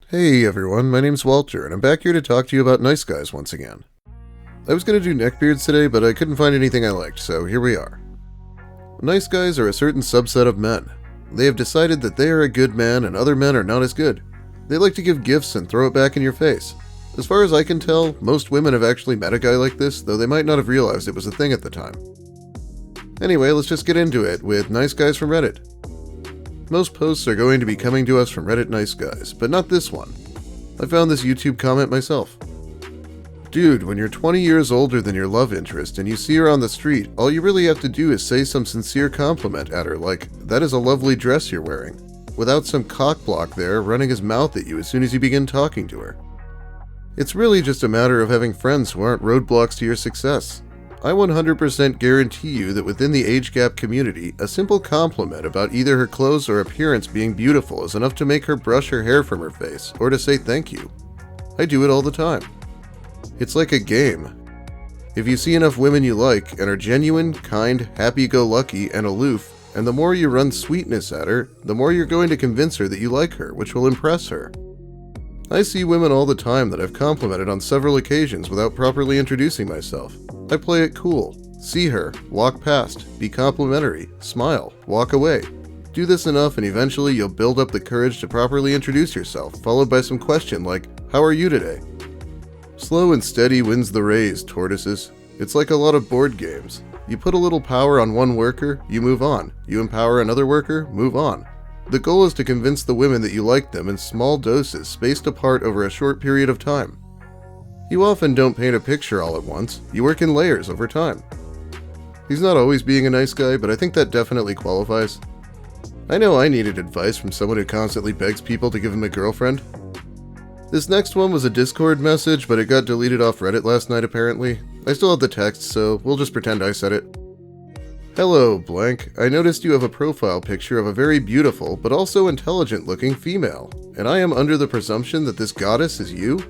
Hey everyone, my name's Walter, and I'm back here to talk to you about nice guys once again. I was going to do neckbeards today, but I couldn't find anything I liked, so here we are. Nice guys are a certain subset of men. They have decided that they are a good man and other men are not as good. They like to give gifts and throw it back in your face. As far as I can tell, most women have actually met a guy like this, though they might not have realized it was a thing at the time. Anyway, let's just get into it with nice guys from Reddit. Most posts are going to be coming to us from Reddit nice guys, but not this one. I found this YouTube comment myself. Dude, when you're 20 years older than your love interest and you see her on the street, all you really have to do is say some sincere compliment at her like, "That is a lovely dress you're wearing," without some cockblock there running his mouth at you as soon as you begin talking to her. It's really just a matter of having friends who aren't roadblocks to your success. I 100% guarantee you that within the age gap community, a simple compliment about either her clothes or appearance being beautiful is enough to make her brush her hair from her face, or to say thank you. I do it all the time. It's like a game. If you see enough women you like, and are genuine, kind, happy-go-lucky, and aloof, and the more you run sweetness at her, the more you're going to convince her that you like her, which will impress her. I see women all the time that I've complimented on several occasions without properly introducing myself. I play it cool. See her, walk past, be complimentary, smile, walk away. Do this enough and eventually you'll build up the courage to properly introduce yourself, followed by some question like, "How are you today?" Slow and steady wins the race, tortoises. It's like a lot of board games. You put a little power on one worker, you move on. You empower another worker, move on. The goal is to convince the women that you like them in small doses spaced apart over a short period of time. You often don't paint a picture all at once, you work in layers over time. He's not always being a nice guy, but I think that definitely qualifies. I know I needed advice from someone who constantly begs people to give him a girlfriend. This next one was a Discord message, but it got deleted off Reddit last night apparently. I still have the text, so we'll just pretend I said it. Hello, blank. I noticed you have a profile picture of a very beautiful, but also intelligent-looking female, and I am under the presumption that this goddess is you?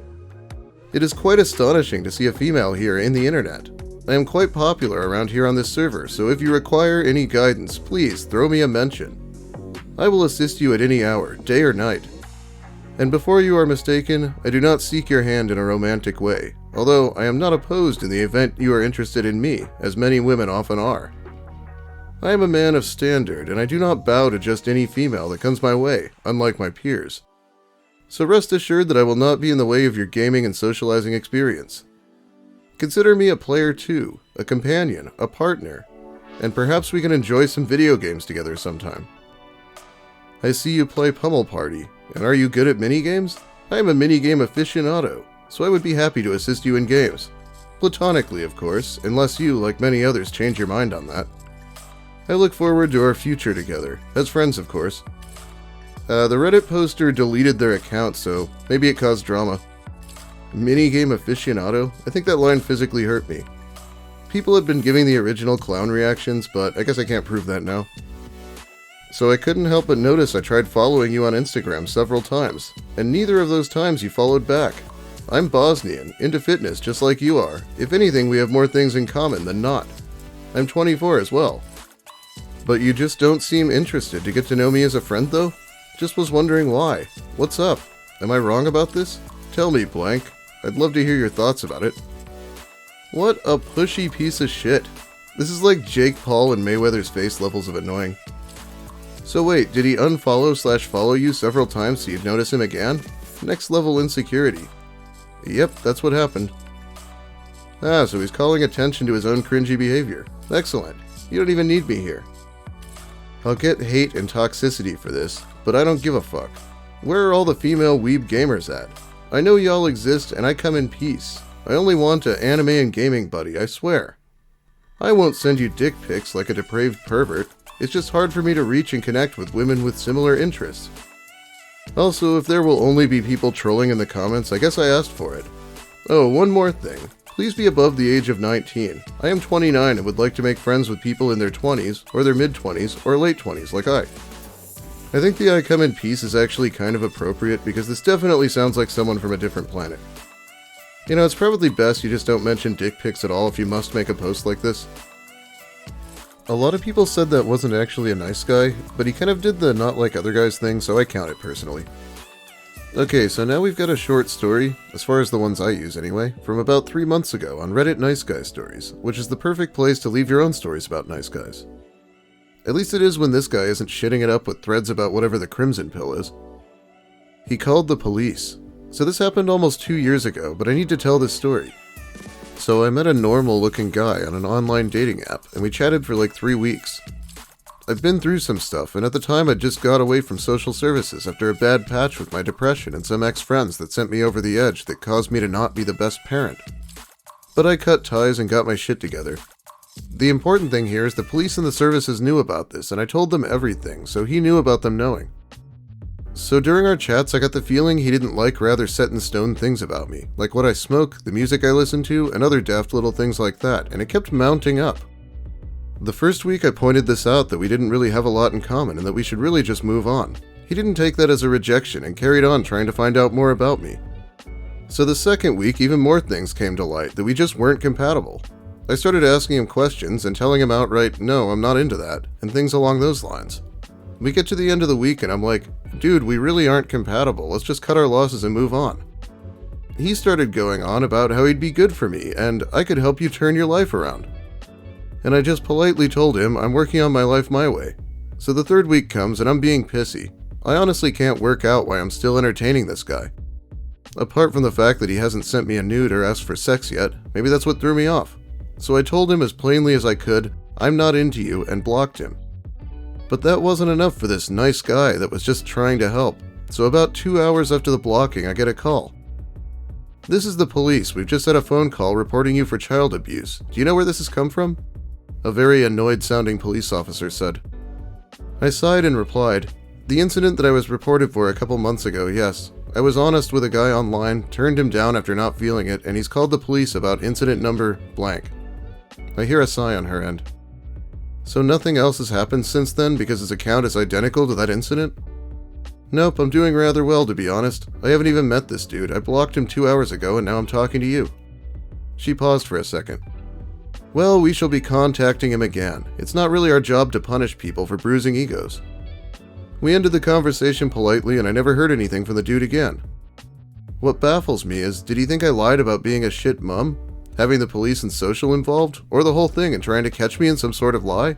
It is quite astonishing to see a female here in the internet. I am quite popular around here on this server, so if you require any guidance, please throw me a mention. I will assist you at any hour, day or night. And before you are mistaken, I do not seek your hand in a romantic way, although I am not opposed in the event you are interested in me, as many women often are. I am a man of standard, and I do not bow to just any female that comes my way, unlike my peers. So rest assured that I will not be in the way of your gaming and socializing experience. Consider me a player too, a companion, a partner, and perhaps we can enjoy some video games together sometime. I see you play Pummel Party, and are you good at minigames? I am a minigame aficionado, so I would be happy to assist you in games. Platonically, of course, unless you, like many others, change your mind on that. I look forward to our future together, as friends of course. The Reddit poster deleted their account, so maybe it caused drama. Minigame aficionado? I think that line physically hurt me. People had been giving the original clown reactions, but I guess I can't prove that now. So I couldn't help but notice I tried following you on Instagram several times, and neither of those times you followed back. I'm Bosnian, into fitness just like you are. If anything, we have more things in common than not. I'm 24 as well. But you just don't seem interested to get to know me as a friend though? Just was wondering why. What's up? Am I wrong about this? Tell me, blank. I'd love to hear your thoughts about it. What a pushy piece of shit. This is like Jake Paul and Mayweather's face levels of annoying. So wait, did he unfollow/follow you several times so you'd notice him again? Next level insecurity. Yep, that's what happened. Ah, so he's calling attention to his own cringy behavior. Excellent. You don't even need me here. I'll get hate and toxicity for this, but I don't give a fuck. Where are all the female weeb gamers at? I know y'all exist and I come in peace. I only want a anime and gaming buddy, I swear. I won't send you dick pics like a depraved pervert. It's just hard for me to reach and connect with women with similar interests. Also, if there will only be people trolling in the comments, I guess I asked for it. Oh, one more thing. Please be above the age of 19. I am 29 and would like to make friends with people in their 20s, or their mid-20s, or late 20s like I. I think the I come in peace is actually kind of appropriate because this definitely sounds like someone from a different planet. You know, it's probably best you just don't mention dick pics at all if you must make a post like this. A lot of people said that wasn't actually a nice guy, but he kind of did the not like other guys thing, so I count it personally. Okay, so now we've got a short story, as far as the ones I use anyway, from about 3 months ago on Reddit Nice Guy Stories, which is the perfect place to leave your own stories about nice guys. At least it is when this guy isn't shitting it up with threads about whatever the crimson pill is. He called the police. So this happened almost 2 years ago, but I need to tell this story. So I met a normal looking guy on an online dating app, and we chatted for like 3 weeks. I've been through some stuff, and at the time I'd just got away from social services after a bad patch with my depression and some ex-friends that sent me over the edge that caused me to not be the best parent. But I cut ties and got my shit together. The important thing here is the police and the services knew about this, and I told them everything, so he knew about them knowing. So during our chats I got the feeling he didn't like rather set-in-stone things about me, like what I smoke, the music I listen to, and other daft little things like that, and it kept mounting up. The first week I pointed this out that we didn't really have a lot in common and that we should really just move on. He didn't take that as a rejection and carried on trying to find out more about me. So the second week even more things came to light that we just weren't compatible. I started asking him questions and telling him outright, no, I'm not into that, and things along those lines. We get to the end of the week and I'm like, dude, we really aren't compatible, let's just cut our losses and move on. He started going on about how he'd be good for me and I could help you turn your life around. And I just politely told him I'm working on my life my way. So the third week comes and I'm being pissy. I honestly can't work out why I'm still entertaining this guy. Apart from the fact that he hasn't sent me a nude or asked for sex yet, maybe that's what threw me off. So I told him as plainly as I could, I'm not into you, and blocked him. But that wasn't enough for this nice guy that was just trying to help. So about 2 hours after the blocking, I get a call. This is the police. We've just had a phone call reporting you for child abuse. Do you know where this has come from? A very annoyed-sounding police officer said. I sighed and replied, the incident that I was reported for a couple months ago, yes. I was honest with a guy online, turned him down after not feeling it, and he's called the police about incident number blank. I hear a sigh on her end. So nothing else has happened since then because his account is identical to that incident? Nope, I'm doing rather well to be honest. I haven't even met this dude. I blocked him 2 hours ago and now I'm talking to you. She paused for a second. Well, we shall be contacting him again. It's not really our job to punish people for bruising egos. We ended the conversation politely and I never heard anything from the dude again. What baffles me is, did he think I lied about being a shit mum? Having the police and social involved? Or the whole thing and trying to catch me in some sort of lie?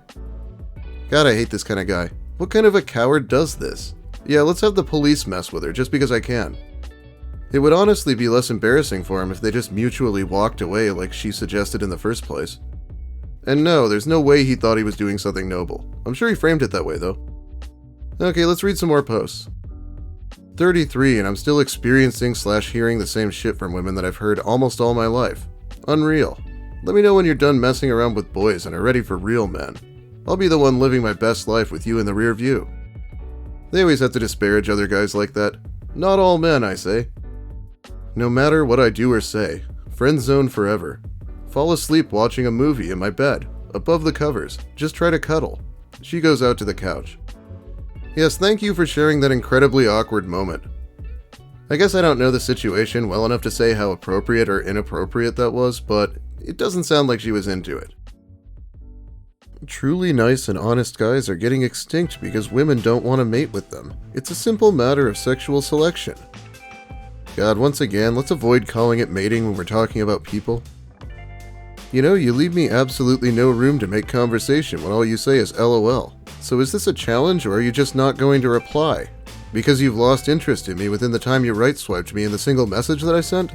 God, I hate this kind of guy. What kind of a coward does this? Yeah, let's have the police mess with her just because I can. It would honestly be less embarrassing for him if they just mutually walked away like she suggested in the first place. And no, there's no way he thought he was doing something noble. I'm sure he framed it that way though. Okay, let's read some more posts. 33 and I'm still experiencing/hearing the same shit from women that I've heard almost all my life. Unreal. Let me know when you're done messing around with boys and are ready for real men. I'll be the one living my best life with you in the rear view. They always have to disparage other guys like that. Not all men, I say. No matter what I do or say, friend zone forever. Fall asleep watching a movie in my bed, above the covers, just try to cuddle. She goes out to the couch. Yes, thank you for sharing that incredibly awkward moment. I guess I don't know the situation well enough to say how appropriate or inappropriate that was, but it doesn't sound like she was into it. Truly nice and honest guys are getting extinct because women don't want to mate with them. It's a simple matter of sexual selection. God, once again, let's avoid calling it mating when we're talking about people. You know, you leave me absolutely no room to make conversation when all you say is LOL. So is this a challenge or are you just not going to reply? Because you've lost interest in me within the time you right-swiped me in the single message that I sent?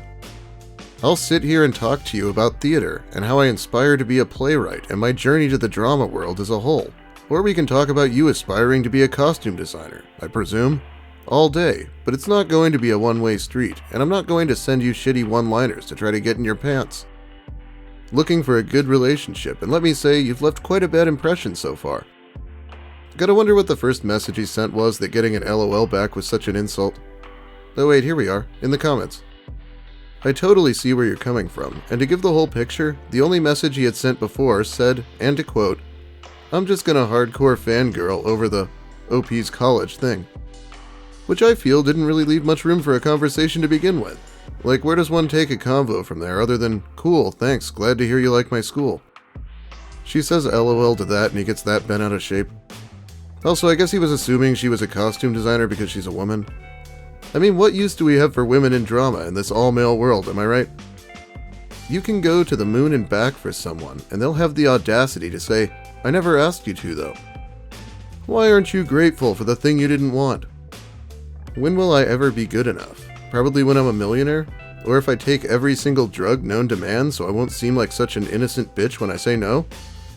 I'll sit here and talk to you about theater and how I aspire to be a playwright and my journey to the drama world as a whole. Or we can talk about you aspiring to be a costume designer, I presume. All day, but it's not going to be a one-way street, and I'm not going to send you shitty one-liners to try to get in your pants. Looking for a good relationship, and let me say, you've left quite a bad impression so far. Gotta wonder what the first message he sent was that getting an LOL back was such an insult. Oh wait, here we are, in the comments. I totally see where you're coming from, and to give the whole picture, the only message he had sent before said, and to quote, I'm just gonna hardcore fangirl over the OP's college thing. Which I feel didn't really leave much room for a conversation to begin with. Like, where does one take a convo from there other than, cool, thanks, glad to hear you like my school. She says LOL to that and he gets that bent out of shape. Also, I guess he was assuming she was a costume designer because she's a woman. I mean, what use do we have for women in drama in this all-male world, am I right? You can go to the moon and back for someone, and they'll have the audacity to say, "I never asked you to, though." Why aren't you grateful for the thing you didn't want? When will I ever be good enough? Probably when I'm a millionaire? Or if I take every single drug known to man so I won't seem like such an innocent bitch when I say no?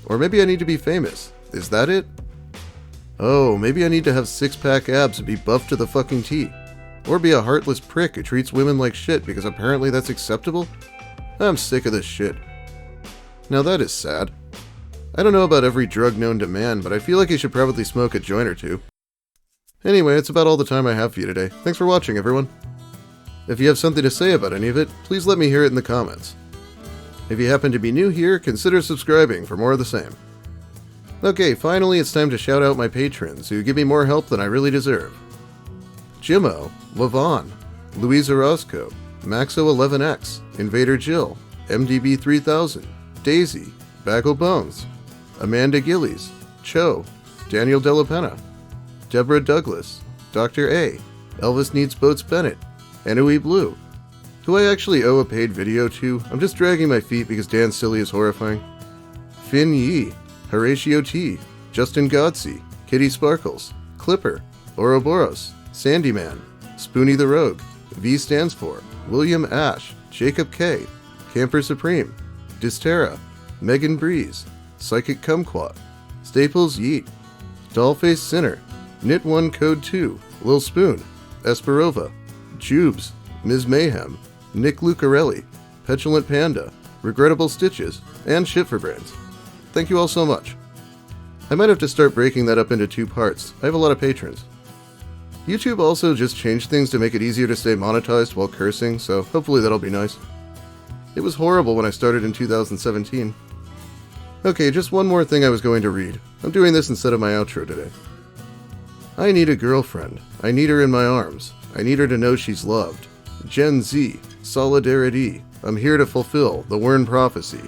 Or maybe I need to be famous. Is that it? Oh, maybe I need to have six-pack abs and be buffed to the fucking T. Or be a heartless prick who treats women like shit because apparently that's acceptable? I'm sick of this shit. Now that is sad. I don't know about every drug known to man, but I feel like you should probably smoke a joint or two. Anyway, it's about all the time I have for you today. Thanks for watching, everyone. If you have something to say about any of it, please let me hear it in the comments. If you happen to be new here, consider subscribing for more of the same. Okay, finally it's time to shout out my patrons who give me more help than I really deserve. Jimmo, Lavon, Louisa Roscoe, Maxo11X, Invader Jill, MDB3000, Daisy, Bagel Bones, Amanda Gillies, Cho, Daniel Delapenna, Deborah Douglas, Dr. A, Elvis Needs Boats Bennett, Anui Blue, who I actually owe a paid video to. I'm just dragging my feet because Dan Silly is horrifying. Finn Yi, Horatio T, Justin Godsey, Kitty Sparkles, Clipper, Ouroboros, Sandyman, Spoonie the Rogue, V stands for, William Ash, Jacob K, Camper Supreme, Distera, Megan Breeze, Psychic Kumquat, Staples Yeet, Dollface Sinner, Knit1 Code 2, Lil Spoon, Esperova, Jubes, Ms. Mayhem, Nick Lucarelli, Petulant Panda, Regrettable Stitches, and Shit for Brains. Thank you all so much. I might have to start breaking that up into 2 parts. I have a lot of patrons. YouTube also just changed things to make it easier to stay monetized while cursing, so hopefully that'll be nice. It was horrible when I started in 2017. Okay, just one more thing I was going to read. I'm doing this instead of my outro today. I need a girlfriend. I need her in my arms. I need her to know she's loved. Gen Z. Solidarity. I'm here to fulfill the Wern prophecy.